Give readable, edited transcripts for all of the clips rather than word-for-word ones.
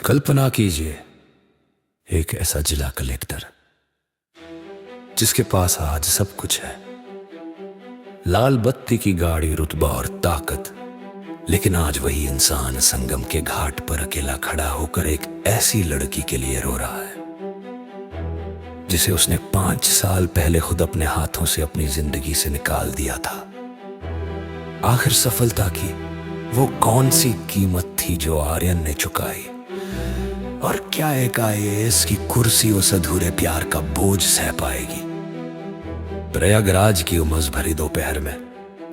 कल्पना कीजिए एक ऐसा जिला कलेक्टर जिसके पास आज सब कुछ है, लाल बत्ती की गाड़ी, रुतबा और ताकत, लेकिन आज वही इंसान संगम के घाट पर अकेला खड़ा होकर एक ऐसी लड़की के लिए रो रहा है जिसे उसने 5 साल पहले खुद अपने हाथों से अपनी जिंदगी से निकाल दिया था। आखिर सफलता की वो कौन सी कीमत थी जो आर्यन ने चुकाई, और क्या एक आईएएस की कुर्सी उस अधूरे प्यार का बोझ सह पाएगी? प्रयागराज की उमस भरी दोपहर में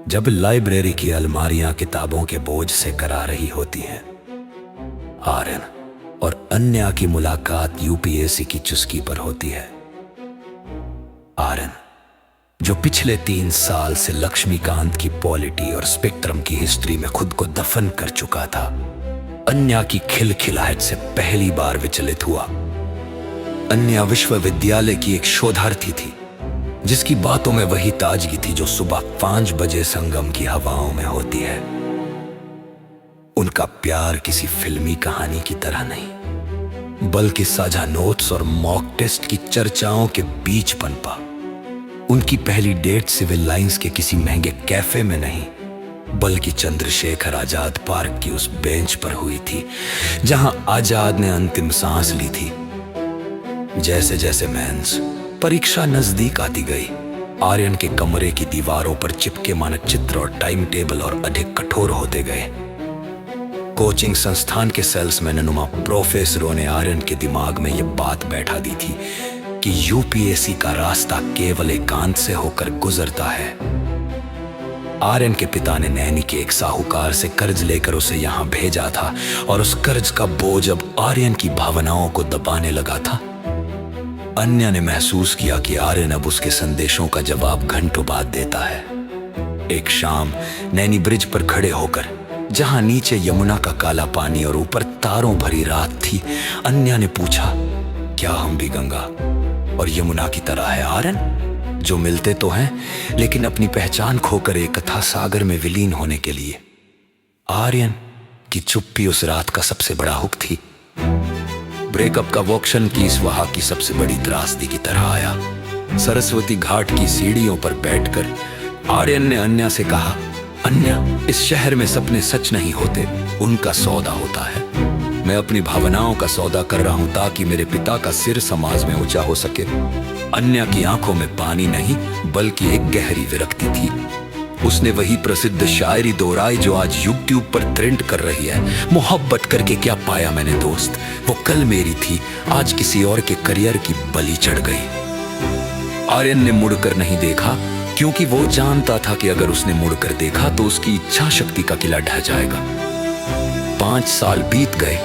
जब लाइब्रेरी की अलमारियां किताबों के बोझ से करा रही होती हैं, आर्यन और अन्या की मुलाकात यूपीएससी की चुस्की पर होती है। आर्यन जो पिछले 3 साल से लक्ष्मीकांत की पॉलिटी और स्पेक्ट्रम की हिस्ट्री में खुद को दफन कर चुका था, अन्या की खिलखिलाहट से पहली बार विचलित हुआ। अन्या विश्वविद्यालय की एक शोधार्थी थी जिसकी बातों में वही ताजगी थी जो सुबह 5 बजे संगम की हवाओं में होती है। उनका प्यार किसी फिल्मी कहानी की तरह नहीं, बल्कि साझा नोट्स और मॉक टेस्ट की चर्चाओं के बीच पनपा। उनकी पहली डेट सिविल लाइंस के किसी महंगे कैफे में नहीं, बल्कि चंद्रशेखर आजाद पार्क की उस बेंच पर हुई थी जहां आजाद ने अंतिम सांस ली थी। जैसे जैसे मेंस परीक्षा नजदीक आती गई, आर्यन के कमरे की दीवारों पर चिपके मानचित्र और टाइम टेबल और अधिक कठोर होते गए। कोचिंग संस्थान के सेल्समैन नुमा प्रोफेसरों ने आर्यन के दिमाग में यह बात बैठा दी थी कि यूपीएससी का रास्ता केवल एकांत से होकर गुजरता है। आर्यन के पिता ने नैनी के एक साहूकार से कर्ज लेकर उसे यहां भेजा था, और उस कर्ज का बोझ अब आर्यन की भावनाओं को दबाने लगा था। अन्या ने महसूस किया कि आर्यन अब उसके संदेशों का जवाब घंटों बाद देता है। एक शाम नैनी ब्रिज पर खड़े होकर, जहां नीचे यमुना का काला पानी और ऊपर तारों भरी रात थी, अन्या ने पूछा, क्या हम भी गंगा और यमुना की तरह है आर्यन, जो मिलते तो हैं लेकिन अपनी पहचान खोकर एक कथा सागर में विलीन होने के लिए? आर्यन की चुप्पी उस रात का सबसे बड़ा हुक थी। ब्रेकअप का वो क्षण की इस वहां की सबसे बड़ी त्रासदी की तरह आया। सरस्वती घाट की सीढ़ियों पर बैठकर आर्यन ने अन्या से कहा, अन्या, इस शहर में सपने सच नहीं होते, उनका सौदा होता है। मैं अपनी भावनाओं का सौदा कर रहा हूं ताकि मेरे पिता का सिर समाज में ऊंचा हो सके। अन्या की आंखों में पानी नहीं, बल्कि एक गहरी विरक्ति थी। उसने वही प्रसिद्ध शायरी दोहराई जो आज यूट्यूब पर ट्रेंड कर रही है, मोहब्बत करके क्या पाया मैंने दोस्त, वो कल मेरी थी, आज किसी और के करियर की बलि चढ़ गई। आर्यन ने मुड़कर नहीं देखा, क्योंकि वो जानता था कि अगर उसने मुड़कर देखा तो उसकी इच्छा शक्ति का किला ढह जाएगा। 5 साल बीत गए।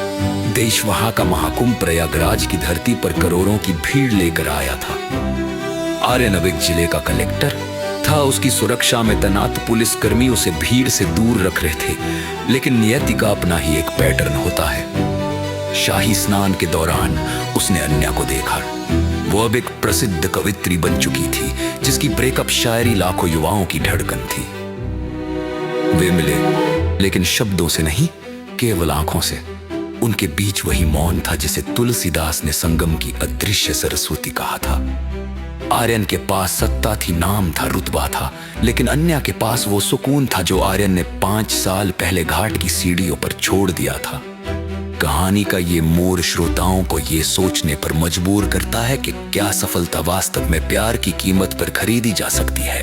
देश वहां का महाकुंभ प्रयागराज की धरती पर करोड़ों की भीड़ लेकर आया था। आर्यन अब एक जिले का कलेक्टर था। उसकी सुरक्षा में तैनात पुलिसकर्मी उसे भीड़ से दूर रख रहे थे, लेकिन नियति का अपना ही एक पैटर्न होता है। शाही स्नान के दौरान उसने अन्या को देखा। वो अब एक प्रसिद्ध कवित्री बन चुकी थी, जिसकी ब्रेकअप शायरी लाखों युवाओं की धड़कन थी। वे मिले, लेकिन शब्दों से नहीं, केवल आंखों से। उनके बीच वही मौन था जिसे तुलसीदास ने संगम की अदृश्य सरस्वती कहा था। आर्यन के पास सत्ता थी, नाम था, रुतबा था, लेकिन अन्या के पास वो सुकून था जो आर्यन ने 5 साल पहले घाट की सीढ़ियों पर छोड़ दिया था। कहानी का ये मोड़ श्रोताओं को ये सोचने पर मजबूर करता है कि क्या सफलता वास्तव में प्यार की कीमत पर खरीदी जा सकती है।